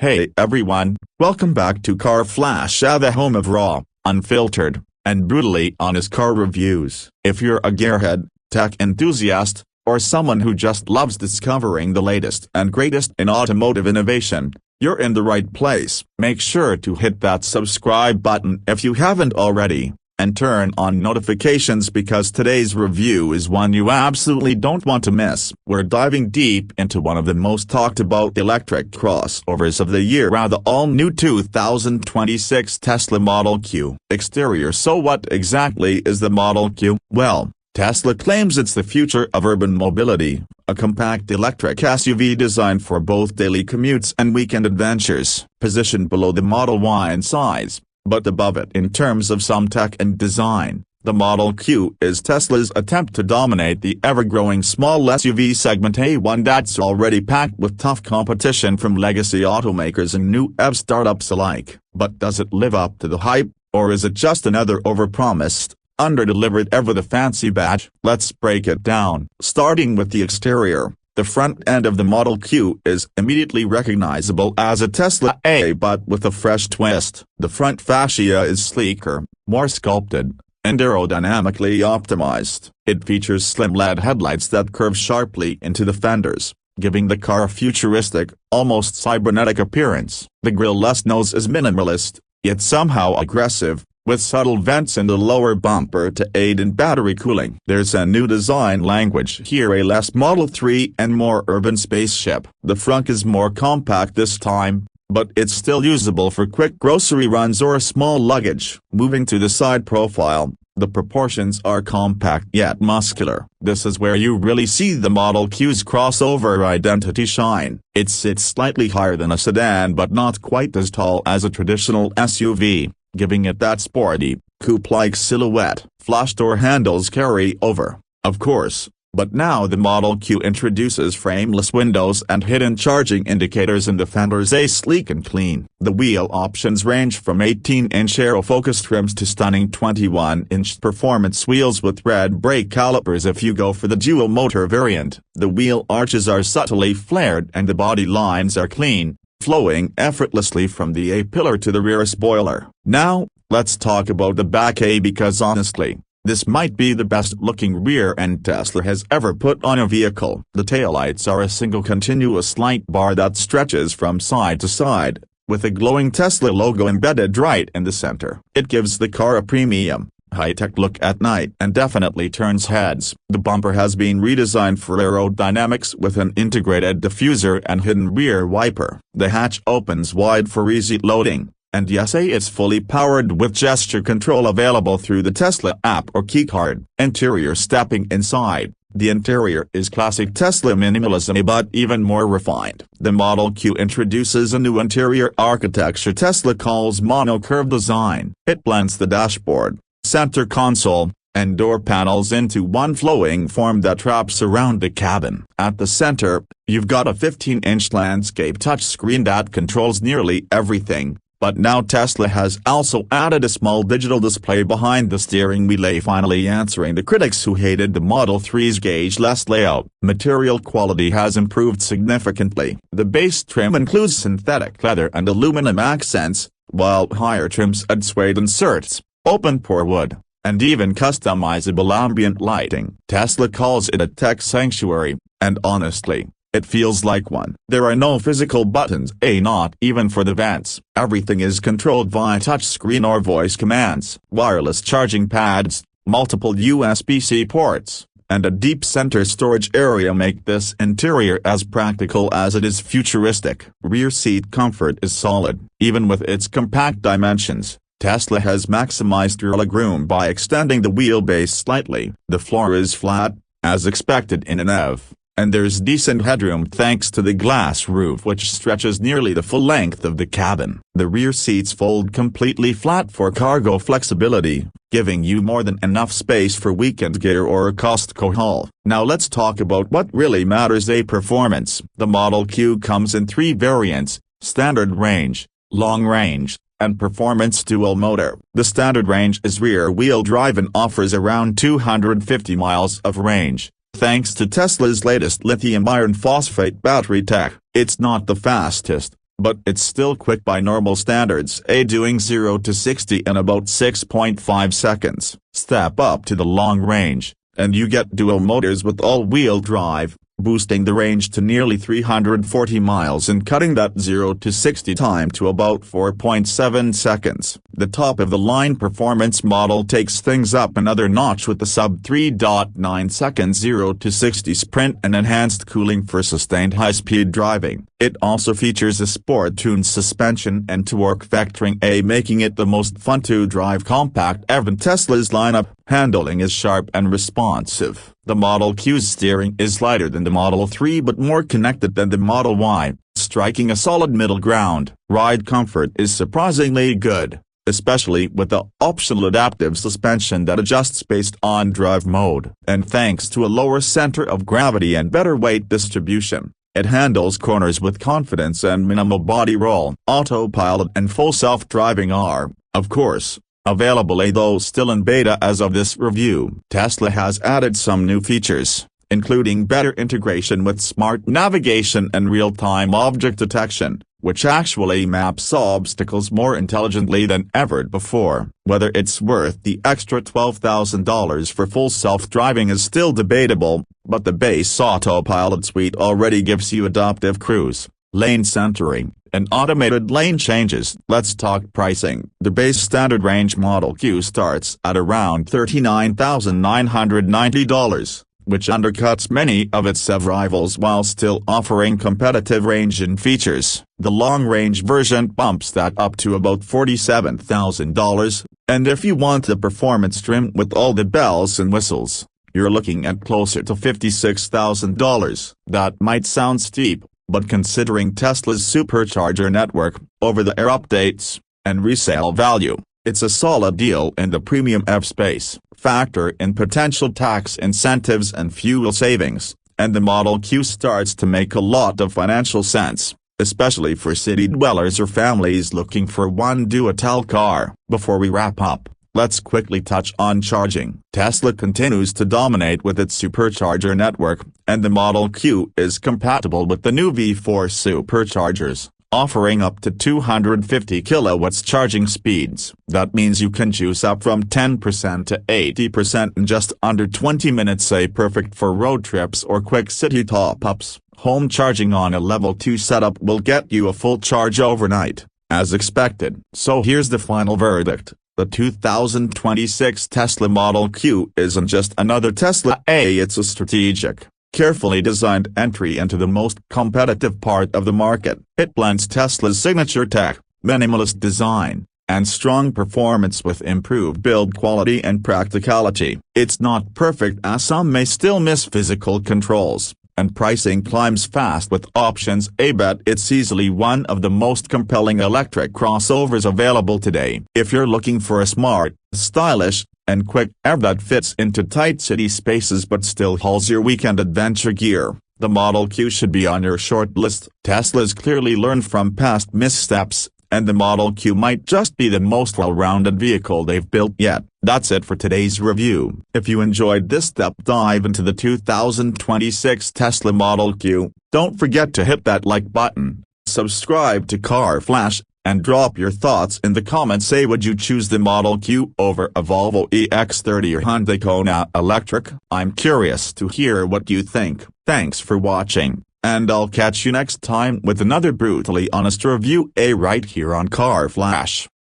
Hey everyone, welcome back to Car Flash, the home of raw, unfiltered, and brutally honest car reviews. If you're a gearhead, tech enthusiast, or someone who just loves discovering the latest and greatest in automotive innovation, you're in the right place. Make sure to hit that subscribe button if you haven't already, and turn on notifications because today's review is one you absolutely don't want to miss. We're diving deep into one of the most talked about electric crossovers of the year, the all-new 2026 Tesla Model Q. Exterior. So what exactly is the Model Q? Well, Tesla claims it's the future of urban mobility, a compact electric SUV designed for both daily commutes and weekend adventures. Positioned below the Model Y in size, but above it in terms of some tech and design, the Model Q is Tesla's attempt to dominate the ever-growing small SUV segment, one that's already packed with tough competition from legacy automakers and new EV startups alike. But does it live up to the hype, or is it just another overpromised, under-delivered EV with a fancy badge? Let's break it down. Starting with the exterior. The front end of the Model Q is immediately recognizable as a Tesla A, but with a fresh twist. The front fascia is sleeker, more sculpted, and aerodynamically optimized. It features slim LED headlights that curve sharply into the fenders, giving the car a futuristic, almost cybernetic appearance. The grille-less nose is minimalist, yet somehow aggressive, with subtle vents in the lower bumper to aid in battery cooling. There's a new design language here, a less Model 3 and more urban spaceship. The front is more compact this time, but it's still usable for quick grocery runs or small luggage. Moving to the side profile, the proportions are compact yet muscular. This is where you really see the Model Q's crossover identity shine. It sits slightly higher than a sedan but not quite as tall as a traditional SUV, giving it that sporty, coupe-like silhouette. Flush door handles carry over, of course, but now the Model Q introduces frameless windows and hidden charging indicators in the fenders, sleek and clean. The wheel options range from 18-inch aero-focus trims to stunning 21-inch performance wheels with red brake calipers if you go for the dual-motor variant. The wheel arches are subtly flared and the body lines are clean, flowing effortlessly from the A-pillar to the rear spoiler. Now, let's talk about the back, because honestly, this might be the best-looking rear end Tesla has ever put on a vehicle. The taillights are a single continuous light bar that stretches from side to side, with a glowing Tesla logo embedded right in the center. It gives the car a premium, high-tech look at night and definitely turns heads. The bumper has been redesigned for aerodynamics with an integrated diffuser and hidden rear wiper. The hatch opens wide for easy loading, and yes, it's fully powered with gesture control available through the Tesla app or keycard. Interior. Stepping inside, the interior is classic Tesla minimalism but even more refined. The Model Q introduces a new interior architecture Tesla calls monocurve design. It blends the dashboard, center console, and door panels into one flowing form that wraps around the cabin. At the center, you've got a 15-inch landscape touchscreen that controls nearly everything, but now Tesla has also added a small digital display behind the steering wheel, finally answering the critics who hated the Model 3's gauge-less layout. Material quality has improved significantly. The base trim includes synthetic leather and aluminum accents, while higher trims add suede inserts, open-pore wood, and even customizable ambient lighting. Tesla calls it a tech sanctuary, and honestly, it feels like one. There are no physical buttons, not even for the vents. Everything is controlled via touchscreen or voice commands. Wireless charging pads, multiple USB-C ports, and a deep center storage area make this interior as practical as it is futuristic. Rear seat comfort is solid. Even with its compact dimensions, Tesla has maximized legroom by extending the wheelbase slightly. The floor is flat, as expected in an EV, and there's decent headroom thanks to the glass roof which stretches nearly the full length of the cabin. The rear seats fold completely flat for cargo flexibility, giving you more than enough space for weekend gear or a Costco haul. Now let's talk about what really matters, performance. The Model Q comes in 3 variants: standard range, long range, and performance dual motor. The standard range is rear-wheel drive and offers around 250 miles of range. Thanks to Tesla's latest lithium iron phosphate battery tech, it's not the fastest, but it's still quick by normal standards, doing 0 to 60 in about 6.5 seconds. Step up to the long range, and you get dual motors with all-wheel drive, boosting the range to nearly 340 miles and cutting that 0 to 60 time to about 4.7 seconds. The top-of-the-line performance model takes things up another notch with the sub-3.9 second 0 to 60 sprint and enhanced cooling for sustained high-speed driving. It also features a sport-tuned suspension and torque vectoring, making it the most fun-to-drive compact ever in Tesla's lineup. Handling is sharp and responsive. The Model Q's steering is lighter than the Model 3 but more connected than the Model Y, striking a solid middle ground. Ride comfort is surprisingly good, especially with the optional adaptive suspension that adjusts based on drive mode. And thanks to a lower center of gravity and better weight distribution, it handles corners with confidence and minimal body roll. Autopilot and full self-driving are, of course, available, though still in beta as of this review. Tesla has added some new features, including better integration with smart navigation and real-time object detection, which actually maps obstacles more intelligently than ever before. Whether it's worth the extra $12,000 for full self-driving is still debatable, but the base Autopilot suite already gives you adaptive cruise, lane centering, and automated lane changes. Let's talk pricing. The base standard range Model Q starts at around $39,990, which undercuts many of its EV rivals while still offering competitive range and features. The long-range version bumps that up to about $47,000, and if you want the performance trim with all the bells and whistles, you're looking at closer to $56,000. That might sound steep, but considering Tesla's supercharger network, over-the-air updates, and resale value, it's a solid deal in the premium EV space. Factor in potential tax incentives and fuel savings, and the Model Q starts to make a lot of financial sense, especially for city dwellers or families looking for one do-it-all car. Before we wrap up, let's quickly touch on charging. Tesla continues to dominate with its supercharger network, and the Model Q is compatible with the new V4 superchargers, offering up to 250 kilowatts charging speeds. That means you can juice up from 10% to 80% in just under 20 minutes, perfect for road trips or quick city top-ups. Home charging on a level 2 setup will get you a full charge overnight, as expected. So here's the final verdict. The 2026 Tesla Model Q isn't just another Tesla, it's a strategic, carefully designed entry into the most competitive part of the market. It blends Tesla's signature tech, minimalist design, and strong performance with improved build quality and practicality. It's not perfect, as some may still miss physical controls, and pricing climbs fast with options, but it's easily one of the most compelling electric crossovers available today. If you're looking for a smart, stylish, and quick EV that fits into tight city spaces but still hauls your weekend adventure gear, the Model Q should be on your short list. Tesla's clearly learned from past missteps, and the Model Q might just be the most well-rounded vehicle they've built yet. That's it for today's review. If you enjoyed this deep dive into the 2026 Tesla Model Q, don't forget to hit that like button, subscribe to Car Flash, and drop your thoughts in the comments. Would you choose the Model Q over a Volvo EX30 or Hyundai Kona Electric? I'm curious to hear what you think. Thanks for watching, and I'll catch you next time with another brutally honest review, right here on Car Flash.